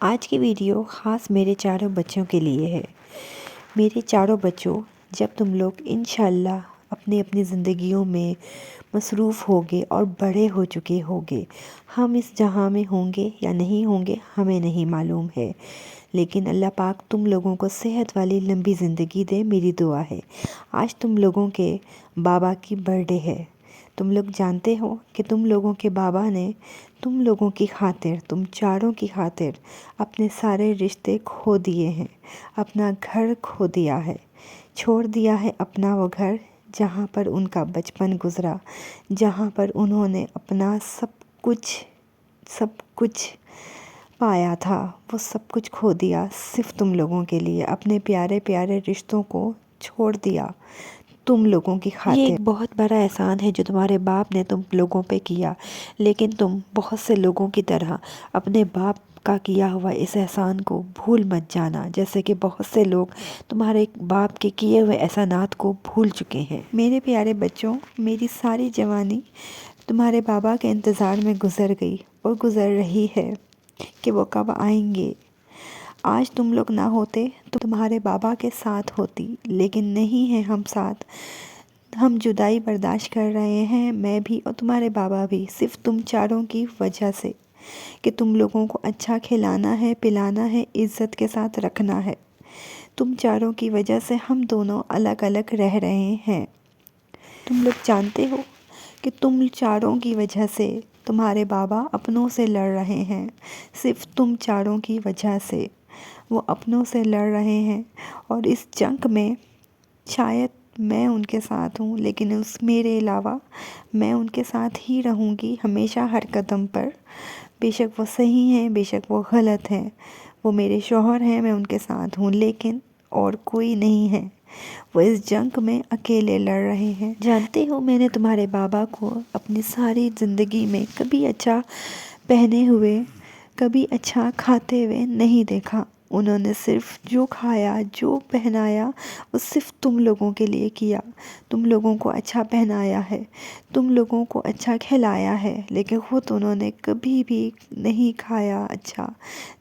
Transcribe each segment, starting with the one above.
آج کی ویڈیو خاص میرے چاروں بچوں کے لیے ہے۔ میرے چاروں بچوں، جب تم لوگ انشاءاللہ اپنی اپنی زندگیوں میں مصروف ہوگے اور بڑے ہو چکے ہوگے، ہم اس جہاں میں ہوں گے یا نہیں ہوں گے ہمیں نہیں معلوم ہے، لیکن اللہ پاک تم لوگوں کو صحت والی لمبی زندگی دے، میری دعا ہے۔ آج تم لوگوں کے بابا کی برتھ ڈے ہے۔ تم لوگ جانتے ہو کہ تم لوگوں کے بابا نے تم لوگوں کی خاطر، تم چاروں کی خاطر اپنے سارے رشتے کھو دیے ہیں، اپنا گھر کھو دیا ہے، چھوڑ دیا ہے اپنا وہ گھر جہاں پر ان کا بچپن گزرا، جہاں پر انہوں نے اپنا سب کچھ پایا تھا، وہ سب کچھ کھو دیا صرف تم لوگوں کے لیے، اپنے پیارے پیارے رشتوں کو چھوڑ دیا تم لوگوں کی خاطر۔ یہ ایک بہت بڑا احسان ہے جو تمہارے باپ نے تم لوگوں پہ کیا، لیکن تم بہت سے لوگوں کی طرح اپنے باپ کا کیا ہوا اس احسان کو بھول مت جانا، جیسے کہ بہت سے لوگ تمہارے باپ کے کیے ہوئے احسانات کو بھول چکے ہیں۔ میرے پیارے بچوں، میری ساری جوانی تمہارے بابا کے انتظار میں گزر گئی اور گزر رہی ہے کہ وہ کب آئیں گے۔ آج تم لوگ نہ ہوتے تو تمہارے بابا کے ساتھ ہوتی، لیکن نہیں ہیں ہم ساتھ۔ ہم جدائی برداشت کر رہے ہیں، میں بھی اور تمہارے بابا بھی، صرف تم چاروں کی وجہ سے کہ تم لوگوں کو اچھا کھلانا ہے، پلانا ہے، عزت کے ساتھ رکھنا ہے۔ تم چاروں کی وجہ سے ہم دونوں الگ الگ رہ رہے ہیں۔ تم لوگ جانتے ہو کہ تم چاروں کی وجہ سے تمہارے بابا اپنوں سے لڑ رہے ہیں، صرف تم چاروں کی وجہ سے وہ اپنوں سے لڑ رہے ہیں، اور اس جنگ میں شاید میں ان کے ساتھ ہوں، لیکن میرے علاوہ میں ان کے ساتھ ہی رہوں گی ہمیشہ، ہر قدم پر۔ بے شک وہ صحیح ہیں، بے شک وہ غلط ہیں، وہ میرے شوہر ہیں، میں ان کے ساتھ ہوں، لیکن اور کوئی نہیں ہے۔ وہ اس جنگ میں اکیلے لڑ رہے ہیں۔ جانتے ہو، میں نے تمہارے بابا کو اپنی ساری زندگی میں کبھی اچھا پہنے ہوئے، کبھی اچھا کھاتے ہوئے نہیں دیکھا۔ انہوں نے صرف جو کھایا، جو پہنایا، وہ صرف تم لوگوں کے لیے کیا، تم لوگوں کو اچھا پہنایا ہے، تم لوگوں کو اچھا کھلایا ہے، لیکن خود انہوں نے کبھی بھی نہیں کھایا اچھا،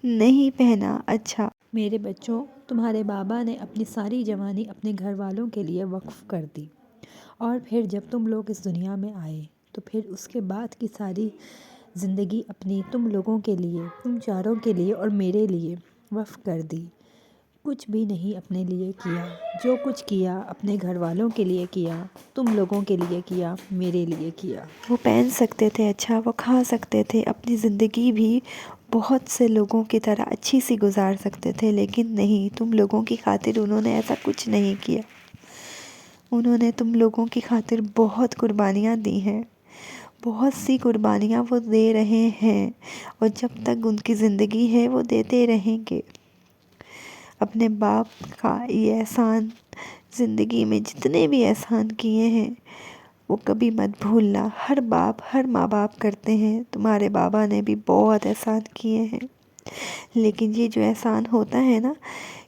نہیں پہنا اچھا۔ میرے بچوں، تمہارے بابا نے اپنی ساری جوانی اپنے گھر والوں کے لیے وقف کر دی، اور پھر جب تم لوگ اس دنیا میں آئے تو پھر اس کے بعد کی ساری زندگی اپنی تم لوگوں کے لیے، تم چاروں کے لیے اور میرے لیے وقف کر دی۔ کچھ بھی نہیں اپنے لیے کیا، جو کچھ کیا اپنے گھر والوں کے لیے کیا، تم لوگوں کے لیے کیا، میرے لیے کیا۔ وہ پہن سکتے تھے اچھا، وہ کھا سکتے تھے، اپنی زندگی بھی بہت سے لوگوں کی طرح اچھی سی گزار سکتے تھے، لیکن نہیں، تم لوگوں کی خاطر انہوں نے ایسا کچھ نہیں کیا۔ انہوں نے تم لوگوں کی خاطر بہت قربانیاں دی ہیں، بہت سی قربانیاں وہ دے رہے ہیں، اور جب تک ان کی زندگی ہے وہ دیتے رہیں گے۔ اپنے باپ کا یہ احسان، زندگی میں جتنے بھی احسان کیے ہیں وہ کبھی مت بھولنا۔ ہر باپ، ہر ماں باپ کرتے ہیں، تمہارے بابا نے بھی بہت احسان کیے ہیں، لیکن یہ جو احسان ہوتا ہے نا،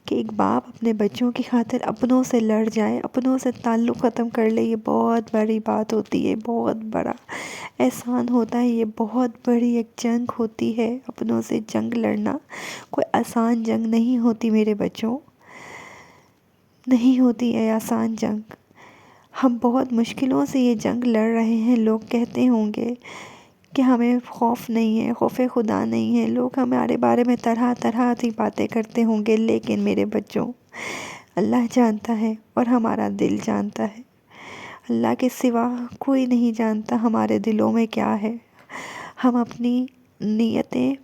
کہ ایک باپ اپنے بچوں کی خاطر اپنوں سے لڑ جائے، اپنوں سے تعلق ختم کر لے، یہ بہت بڑی بات ہوتی ہے، بہت بڑا احسان ہوتا ہے، یہ بہت بڑی ایک جنگ ہوتی ہے۔ اپنوں سے جنگ لڑنا کوئی آسان جنگ نہیں ہوتی میرے بچوں، نہیں ہوتی ہے آسان جنگ۔ ہم بہت مشکلوں سے یہ جنگ لڑ رہے ہیں۔ لوگ کہتے ہوں گے کہ ہمیں خوف نہیں ہے، خوف خدا نہیں ہے، لوگ ہمارے بارے میں طرح طرح کی باتیں کرتے ہوں گے، لیکن میرے بچوں، اللہ جانتا ہے اور ہمارا دل جانتا ہے۔ اللہ کے سوا کوئی نہیں جانتا ہمارے دلوں میں کیا ہے۔ ہم اپنی نیتیں،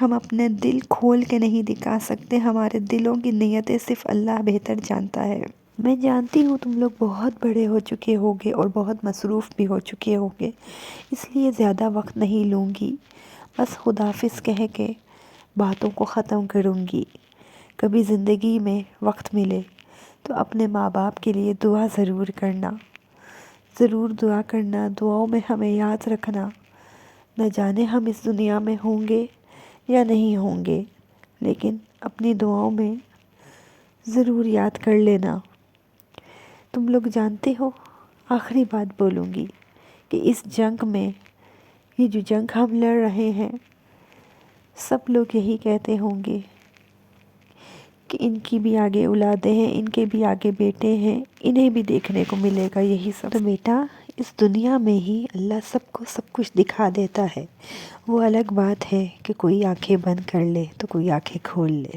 ہم اپنے دل کھول کے نہیں دکھا سکتے، ہمارے دلوں کی نیتیں صرف اللہ بہتر جانتا ہے۔ میں جانتی ہوں تم لوگ بہت بڑے ہو چکے ہوگے اور بہت مصروف بھی ہو چکے ہوگے، اس لیے زیادہ وقت نہیں لوں گی، بس خداحافظ کہہ کے باتوں کو ختم کروں گی۔ کبھی زندگی میں وقت ملے تو اپنے ماں باپ کے لیے دعا ضرور کرنا، ضرور دعا کرنا، دعاؤں میں ہمیں یاد رکھنا۔ نہ جانے ہم اس دنیا میں ہوں گے یا نہیں ہوں گے، لیکن اپنی دعاؤں میں ضرور یاد کر لینا۔ تم لوگ جانتے ہو، آخری بات بولوں گی کہ اس جنگ میں، یہ جو جنگ ہم لڑ رہے ہیں، سب لوگ یہی کہتے ہوں گے کہ ان کی بھی آگے اولادیں ہیں، ان کے بھی آگے بیٹے ہیں، انہیں بھی دیکھنے کو ملے گا یہی سب۔ تو بیٹا، اس دنیا میں ہی اللہ سب کو سب کچھ دکھا دیتا ہے، وہ الگ بات ہے کہ کوئی آنکھیں بند کر لے تو کوئی آنکھیں کھول لے۔